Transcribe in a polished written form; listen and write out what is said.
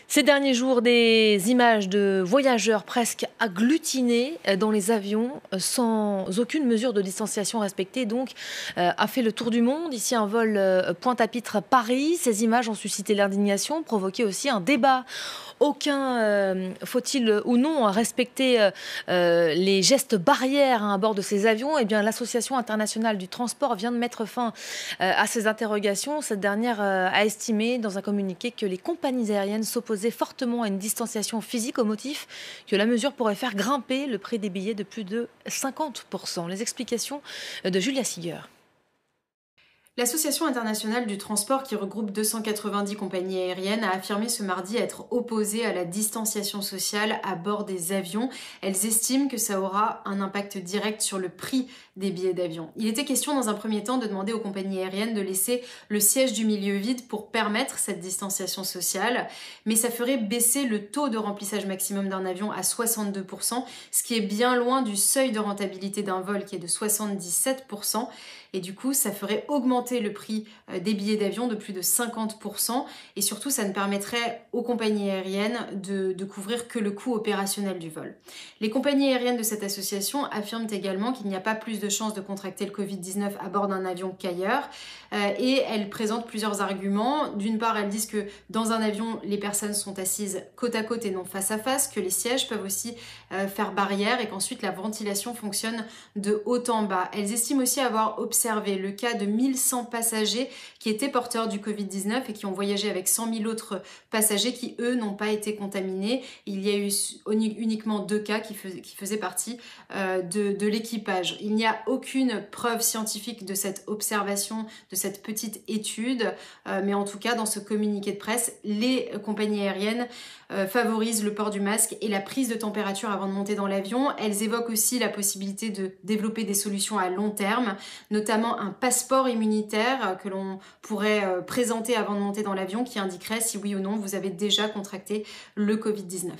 Ces derniers jours, des images de voyageurs presque agglutinés dans les avions sans aucune mesure de distanciation respectée a fait le tour du monde. Ici, un vol Pointe-à-Pitre Paris. Ces images ont suscité l'indignation, provoqué aussi un débat. Faut-il ou non respecter les gestes barrières à bord de ces avions? Eh bien, l'Association internationale du transport vient de mettre fin à ces interrogations. Cette dernière a estimé dans un communiqué que les compagnies aériennes s'opposaient fortement à une distanciation physique au motif que la mesure pourrait faire grimper le prix des billets de plus de 50%. Les explications de Julia Siger. L'Association internationale du transport, qui regroupe 290 compagnies aériennes, a affirmé ce mardi être opposée à la distanciation sociale à bord des avions. Elles estiment que ça aura un impact direct sur le prix des billets d'avion. Il était question dans un premier temps de demander aux compagnies aériennes de laisser le siège du milieu vide pour permettre cette distanciation sociale, mais ça ferait baisser le taux de remplissage maximum d'un avion à 62%, ce qui est bien loin du seuil de rentabilité d'un vol qui est de 77%. Et du coup, ça ferait augmenter le prix des billets d'avion de plus de 50%. Et surtout, ça ne permettrait aux compagnies aériennes de couvrir que le coût opérationnel du vol. Les compagnies aériennes de cette association affirment également qu'il n'y a pas plus de chances de contracter le Covid-19 à bord d'un avion qu'ailleurs. Et elles présentent plusieurs arguments. D'une part, elles disent que dans un avion, les personnes sont assises côte à côte et non face à face, que les sièges peuvent aussi faire barrière et qu'ensuite la ventilation fonctionne de haut en bas. Elles estiment aussi avoir observé le cas de 1100 passagers qui étaient porteurs du Covid-19 et qui ont voyagé avec 100 000 autres passagers qui, eux, n'ont pas été contaminés. Il y a eu uniquement 2 cas qui faisaient partie de l'équipage. Il n'y a aucune preuve scientifique de cette observation, de cette petite étude, mais en tout cas, dans ce communiqué de presse, les compagnies aériennes favorisent le port du masque et la prise de température avant de monter dans l'avion. Elles évoquent aussi la possibilité de développer des solutions à long terme, notamment un passeport immunitaire que l'on pourrait présenter avant de monter dans l'avion qui indiquerait si oui ou non vous avez déjà contracté le Covid-19.